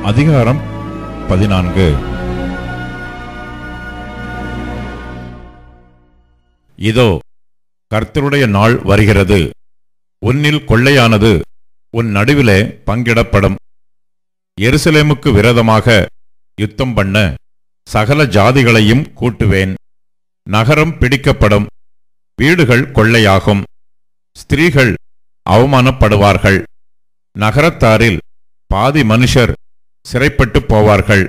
அதிகாரம் 14. இதோ, கர்த்தருடைய நாள் வருகிறது. உன்னில் கொள்ளையானது உன் நடுவிலே பங்கிடப்படும். எருசலேமுக்கு விரோதமாக யுத்தம் பண்ண சகல ஜாதிகளையும் கூட்டுவேன். நகரம் பிடிக்கப்படும், வீடுகள் கொள்ளையாகும், ஸ்திரீகள் அவமானப்படுவார்கள். நகரத்தாரில் பாதி மனுஷர் சிறைப்பட்டு போவார்கள்.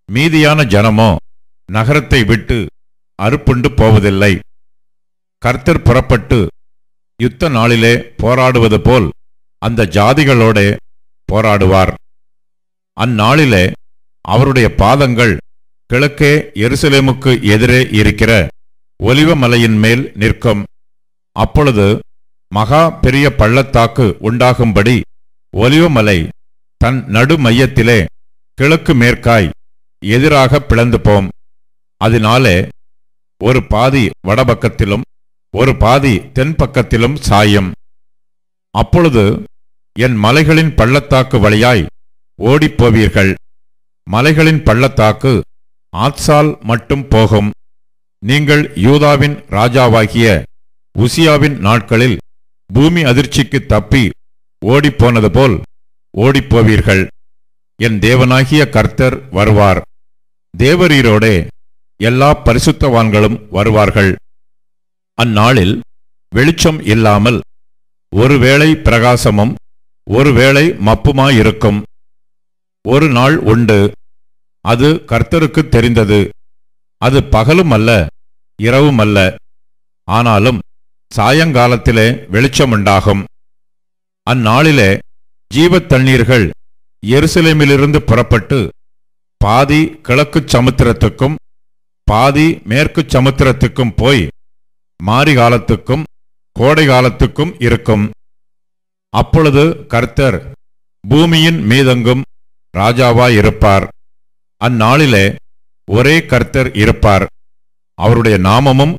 மீதியான ஜனமோ நகரத்தை விட்டு அறுப்புண்டு போவதில்லை. கர்த்தர் புறப்பட்டு யுத்த நாளிலே போராடுவது போல் அந்த ஜாதிகளோடே போராடுவார். அந்நாளிலே அவருடைய பாதங்கள் கிழக்கே எருசலேமுக்கு எதிரே இருக்கிற ஒலிவ மலையின் மேல் நிற்கும். அப்பொழுது மகா பெரிய பள்ளத்தாக்கு உண்டாகும்படி ஒலிவமலை தன் நடு மையத்திலே கிழக்கு மேற்காய் எதிராக பிளந்து போம். அதனாலே ஒரு பாதி வடபக்கத்திலும் ஒரு பாதி தென்பக்கத்திலும் சாயும். அப்பொழுது என் மலைகளின் பள்ளத்தாக்கு வழியாய் ஓடிப்போவீர்கள். மலைகளின் பள்ளத்தாக்கு ஆத்சால் மட்டும் போகும். நீங்கள் யூதாவின் ராஜாவாகிய உசியாவின் நாட்களில் பூமி அதிர்ச்சிக்கு தப்பி ஓடிப்போனது போல் ஓடிப்போவீர்கள். என் தேவனாகிய கர்த்தர் வருவார். தேவரீரோடே எல்லா பரிசுத்தவான்களும் வருவார்கள். அந்நாளில் வெளிச்சம் இல்லாமல் ஒருவேளை பிரகாசமும் ஒருவேளை மப்புமாயிருக்கும். ஒரு நாள் உண்டு, அது கர்த்தருக்கு தெரிந்தது. அது பகலும் அல்ல, இரவும் அல்ல. ஆனாலும் சாயங்காலத்திலே வெளிச்சமுண்டாகும். அந்நாளிலே ஜீவத் தண்ணீர்கள் எருசலேமிலிருந்து புறப்பட்டு பாதி கிழக்குச் சமுத்திரத்துக்கும் பாதி மேற்குச் சமுத்திரத்துக்கும் போய் மாரிகாலத்துக்கும் கோடை காலத்துக்கும் இருக்கும். அப்பொழுது கர்த்தர் பூமியின் மீதெங்கும் ராஜாவாயிருப்பார். அந்நாளிலே ஒரே கர்த்தர் இருப்பார், அவருடைய நாமமும்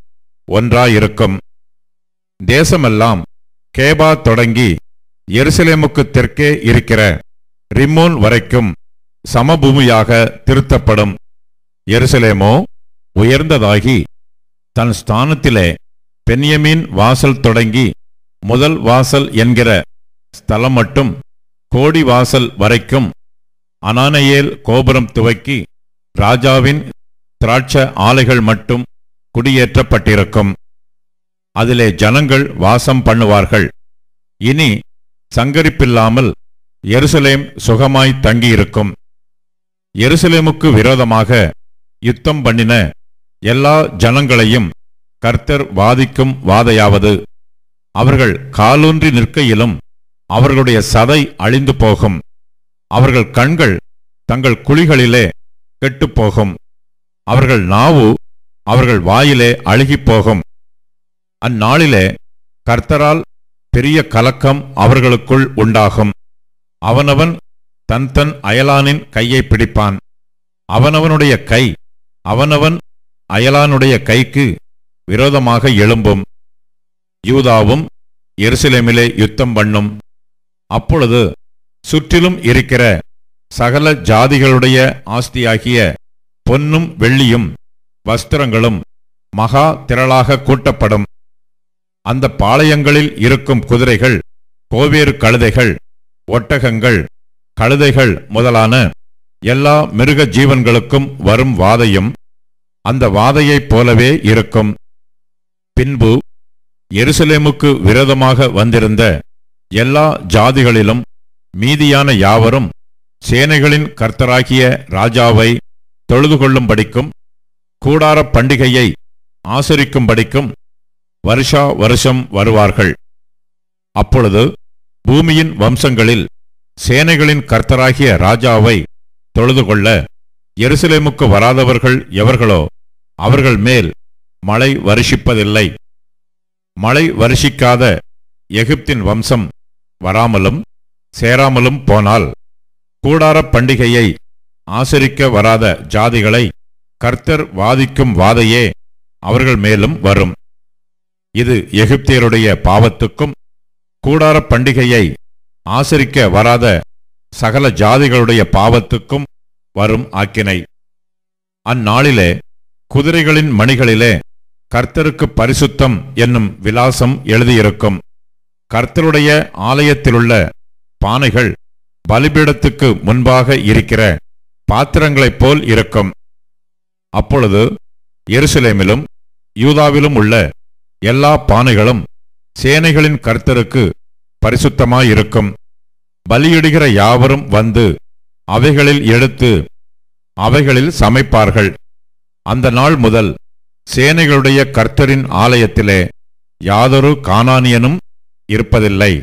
ஒன்றாயிருக்கும். தேசமெல்லாம் கேபா தொடங்கி எருசலேமுக்கு தெற்கே இருக்கிற ரிம்மோன் வரைக்கும் சமபூமியாக திருத்தப்படும். எருசலேமோ உயர்ந்ததாகி தன் ஸ்தானத்திலே பென்யமீன் வாசல் தொடங்கி முதல் வாசல் என்கிற ஸ்தலம் மட்டும் கோடி வாசல் வரைக்கும் அனானேயேல் கோபுரம் துவக்கி ராஜாவின் திராட்ச ஆலைகள் மட்டும் குடியேற்றப்பட்டிருக்கும். அதிலே ஜனங்கள் வாசம் பண்ணுவார்கள். இனி சங்கரிப்பில்லாமல் எருசலேம் சுகமாய் தங்கியிருக்கும். எருசலேமுக்கு விரோதமாக யுத்தம் பண்ணின எல்லா ஜனங்களையும் கர்த்தர் வாதிக்கும் வாதையாவது, அவர்கள் காலூன்றி நிற்கையிலும் அவர்களுடைய சதை அழிந்து போகும். அவர்கள் கண்கள் தங்கள் குழிகளிலே கெட்டுப்போகும். அவர்கள் நாவு அவர்கள் வாயிலே அழுகிப்போகும். அந்நாளிலே கர்த்தரால் பெரிய கலக்கம் அவர்களுக்குள் உண்டாகும். அவனவன் தன் தன் அயலானின் கையை பிடிப்பான். அவனவனுடைய கை அவனவன் அயலானுடைய கைக்கு விரோதமாக எழும்பும். யூதாவும் எருசலேமிலே யுத்தம் பண்ணும். அப்பொழுது சுற்றிலும் இருக்கிற சகல ஜாதிகளுடைய ஆஸ்தியாகிய பொன்னும் வெள்ளியும் வஸ்திரங்களும் மகா திரளாக கூட்டப்படும். அந்த பாளையங்களில் இருக்கும் குதிரைகள், கோவேறு கழுதைகள், ஒட்டகங்கள், கழுதைகள் முதலான எல்லா மிருக ஜீவன்களுக்கும் வரும் வாதையும் அந்த வாதையைப் போலவே இருக்கும். பின்பு எருசலேமுக்கு விரோதமாக வந்திருந்த எல்லா ஜாதிகளிலும் மீதியான யாவரும் சேனைகளின் கர்த்தராகிய ராஜாவை தொழுதுகொள்ளும்படிக்கும் கூடாரப் பண்டிகையை ஆசரிக்கும்படிக்கும் வருஷா வருஷம் வருவார்கள். அப்பொழுது பூமியின் வம்சங்களில் சேனைகளின் கர்த்தராகிய ராஜாவை தொழுதுகொள்ள எருசலேமுக்கு வராதவர்கள் எவர்களோ அவர்கள் மேல் மழை வருஷிப்பதில்லை. மழை வருஷிக்காத எகிப்தின் வம்சம் வராமலும் சேராமலும் போனால் கூடாரப் பண்டிகையை ஆசரிக்க வராத ஜாதிகளை கர்த்தர் வாதிக்கும் வாதையே அவர்கள் மேலும் வரும். இது எகிப்தியருடைய பாவத்துக்கும் கூடாரப் பண்டிகையை ஆசரிக்க வராத சகல ஜாதிகளுடைய பாவத்துக்கும் வரும் ஆக்கினை. அந்நாளிலே குதிரைகளின் மணிகளிலே கர்த்தருக்கு பரிசுத்தம் என்னும் விலாசம் எழுதியிருக்கும். கர்த்தருடைய ஆலயத்திலுள்ள பானைகள் பலிபீடத்துக்கு முன்பாக இருக்கிற பாத்திரங்களைப் போல் இருக்கும். அப்பொழுது எருசலேமிலும் யூதாவிலும் உள்ள எல்லா பானைகளும் சேனைகளின் கர்த்தருக்கு பரிசுத்தமாயிருக்கும். பலியிடுகிற யாவரும் வந்து அவைகளில் எடுத்து அவைகளில் சமைப்பார்கள். அந்த நாள் முதல் சேனைகளுடைய கர்த்தரின் ஆலயத்திலே யாதொரு கானானியனும் இருப்பதில்லை.